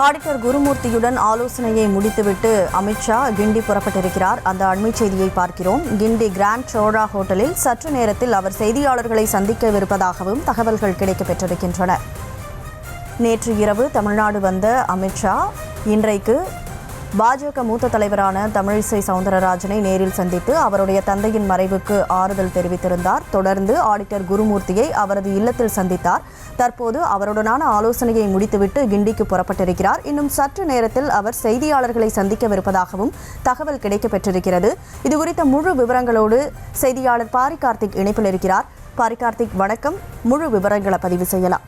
Auditor குருமூர்த்தியுடன் ஆலோசனையை முடித்துவிட்டு அமித்ஷா கிண்டி புறப்பட்டிருக்கிறார். அந்த அண்மை செய்தியை பார்க்கிறோம். கிண்டி கிராண்ட் சோழா ஹோட்டலில் சற்று நேரத்தில் அவர் செய்தியாளர்களை சந்திக்கவிருப்பதாகவும் தகவல்கள் கிடைக்கப்பெற்றிருக்கின்றன. நேற்று இரவு தமிழ்நாடு வந்த அமித்ஷா இன்றைக்கு பாஜக மூத்த தலைவரான தமிழிசை சவுந்தரராஜனை நேரில் சந்தித்து அவருடைய தந்தையின் மறைவுக்கு ஆறுதல் தெரிவித்திருந்தார். தொடர்ந்து ஆடிட்டர் குருமூர்த்தியை அவரது இல்லத்தில் சந்தித்தார். தற்போது அவருடனான ஆலோசனையை முடித்துவிட்டு கிண்டிக்கு புறப்பட்டிருக்கிறார். இன்னும் சற்று நேரத்தில் அவர் செய்தியாளர்களை சந்திக்கவிருப்பதாகவும் தகவல் கிடைக்கப்பெற்றிருக்கிறது. இதுகுறித்த முழு விவரங்களோடு செய்தியாளர் பாரி கார்த்திக் இணைப்பில் இருக்கிறார். பாரி கார்த்திக், வணக்கம். முழு விவரங்களை பதிவு செய்யலாம்.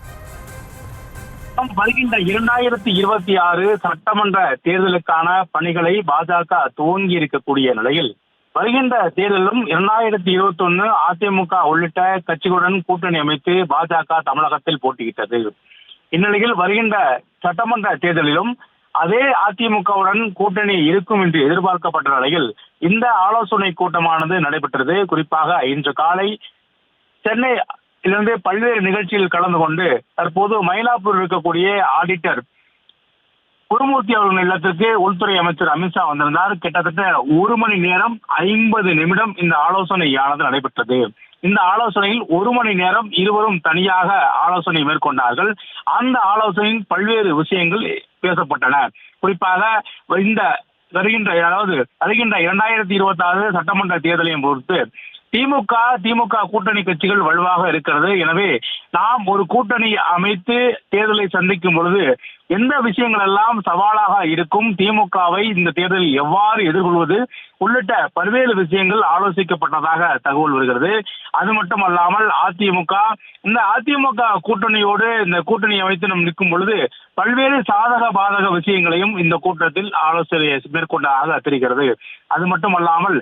வருகின்ற 2026 சட்டமன்ற தேர்தலுக்கான பணிகளை பாஜக துவங்கி இருக்கக்கூடிய நிலையில் வருகின்ற தேர்தலும் 2021 அதிமுக உள்ளிட்ட கட்சிகளுடன் கூட்டணி அமைத்து பாஜக தமிழகத்தில் போட்டியிட்டது. இந்நிலையில் வருகின்ற சட்டமன்ற தேர்தலிலும் அதே அதிமுகவுடன் கூட்டணி இருக்கும் என்று எதிர்பார்க்கப்பட்ட நிலையில் இந்த ஆலோசனை கூட்டமானது நடைபெற்றது. குறிப்பாக இன்று காலை சென்னை இதிலிருந்து பல்வேறு நிகழ்ச்சியில் கலந்து கொண்டு தற்போது மயிலாப்பூர் இருக்கக்கூடிய ஆடிட்டர் குருமூர்த்தி அவர்கள் இல்லத்திற்கு உள்துறை அமைச்சர் அமித்ஷா வந்திருந்தார். கிட்டத்தட்ட 1 மணி நேரம் 50 நிமிடம் இந்த ஆலோசனையானது நடைபெற்றது. இந்த ஆலோசனையில் 1 மணி நேரம் இருவரும் தனியாக ஆலோசனை மேற்கொண்டார்கள். அந்த ஆலோசனையின் பல்வேறு விஷயங்கள் பேசப்பட்டன. குறிப்பாக இந்த வருகின்ற 2026 சட்டமன்ற தேர்தலையும் பொறுத்து திமுக கூட்டணி கட்சிகள் வலுவாக இருக்கிறது. எனவே நாம் ஒரு கூட்டணி அமைத்து தேர்தலை சந்திக்கும் பொழுது எந்த விஷயங்கள் எல்லாம் சவாலாக இருக்கும், திமுகவை இந்த தேர்தலில் எவ்வாறு எதிர்கொள்வது உள்ளிட்ட பல்வேறு விஷயங்கள் ஆலோசிக்கப்பட்டதாக தகவல் வருகிறது. அது மட்டுமல்லாமல் அதிமுக கூட்டணியோடு இந்த கூட்டணி அமைத்து நாம் நிற்கும் பொழுது பல்வேறு சாதக பாதக விஷயங்களையும் இந்த கூட்டத்தில் ஆலோசனை மேற்கொண்டதாக தெரிகிறது. அது மட்டுமல்லாமல்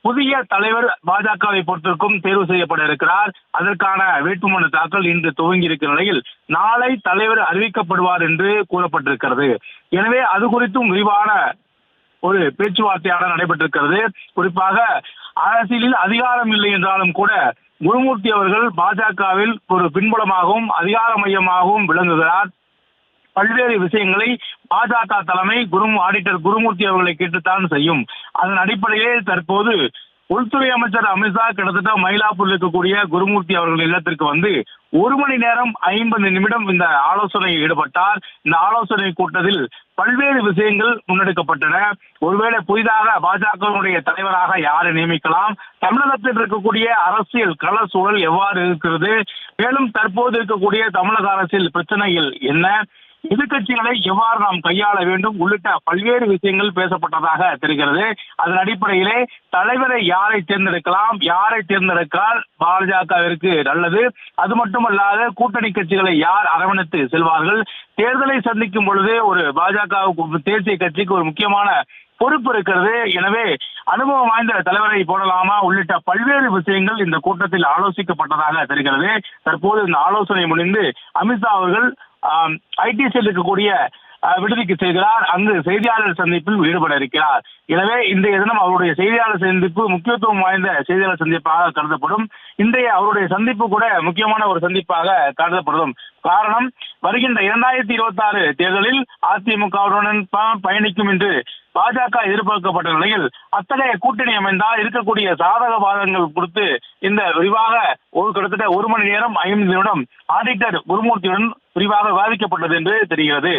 புதிய தலைவர் பாஜகவை பொறுத்திருக்கும் தேர்வு செய்யப்பட இருக்கிறார். அதற்கான வேட்புமனு தாக்கல் இன்று துவங்கி இருக்கிற நிலையில் நாளை தலைவர் அறிவிக்கப்படுவார் என்று கூறப்பட்டிருக்கிறது. எனவே அது குறித்தும் விரிவான ஒரு பேச்சுவார்த்தையாக நடைபெற்றிருக்கிறது. குறிப்பாக அரசியலில் அதிகாரம் இல்லை என்றாலும் கூட குருமூர்த்தி அவர்கள் பாஜகவில் ஒரு பின்புலமாகவும் அதிகார மையமாகவும் விளங்குகிறார். பல்வேறு விஷயங்களை பாஜக தலைமை ஆடிட்டர் குருமூர்த்தி அவர்களை கேட்டுத்தான் செய்யும். அதன் அடிப்படையிலே தற்போது உள்துறை அமைச்சர் அமித்ஷா கிட்டத்தட்ட மயிலாப்பூரில் இருக்கக்கூடிய குருமூர்த்தி அவர்கள் இல்லத்திற்கு வந்து 1 மணி நேரம் 50 நிமிடம் இந்த ஆலோசனையில் ஈடுபட்டார். இந்த ஆலோசனை கூட்டத்தில் பல்வேறு விஷயங்கள் முன்னெடுக்கப்பட்டன. ஒருவேளை புதிதாக பாஜகவுடைய தலைவராக யாரை நியமிக்கலாம், தமிழகத்தில் இருக்கக்கூடிய அரசியல் கள சூழல் எவ்வாறு இருக்கிறது, மேலும் தற்போது இருக்கக்கூடிய தமிழக அரசியல் பிரச்சனைகள் என்ன, எதிர்கட்சிகளை எவ்வாறு நாம் கையாள வேண்டும் உள்ளிட்ட பல்வேறு விஷயங்கள் பேசப்பட்டதாக தெரிகிறது. அதன் அடிப்படையிலே தலைவரை யாரை தேர்ந்தெடுக்கலாம், யாரை தேர்ந்தெடுத்தால் பாஜகவிற்கு நல்லது, அது மட்டுமல்லாத கூட்டணி கட்சிகளை யார் அரவணைத்து செல்வார்கள், தேர்தலை சந்திக்கும் பொழுது ஒரு பாஜக தேசிய கட்சிக்கு ஒரு முக்கியமான பொறுப்பு இருக்கிறது. எனவே அனுபவம் வாய்ந்த தலைவரை போடலாமா உள்ளிட்ட பல்வேறு விஷயங்கள் இந்த கூட்டத்தில் ஆலோசிக்கப்பட்டதாக தெரிகிறது. தற்போது இந்த ஆலோசனை முடிந்து அமித்ஷா அவர்கள் ஐடிசியில் இருக்கக்கூடிய விடுதிக்கு செல்கிறார். அங்கு செய்தியாளர் சந்திப்பில் ஈடுபட இருக்கிறார். எனவே இன்றைய தினம் அவருடைய செய்தியாளர் சந்திப்பு முக்கியத்துவம் வாய்ந்த செய்தியாளர் சந்திப்பாக கருதப்படும். இன்றைய அவருடைய சந்திப்பு கூட முக்கியமான ஒரு சந்திப்பாக கருதப்படும். காரணம், வருகின்ற 2026 தேர்தலில் அதிமுகவுடன் பயணிக்கும் என்று பாஜக எதிர்பார்க்கப்பட்ட நிலையில் அத்தகைய கூட்டணி அமைந்தால் இருக்கக்கூடிய சாதக பாதகங்கள் குறித்து இந்த விரிவாக கிட்டத்தட்ட 1 மணி நேரம் 50 நிமிடம் ஆடிட்டர் குருமூர்த்தியுடன் விரிவாக விவாதிக்கப்பட்டது என்று தெரிகிறது.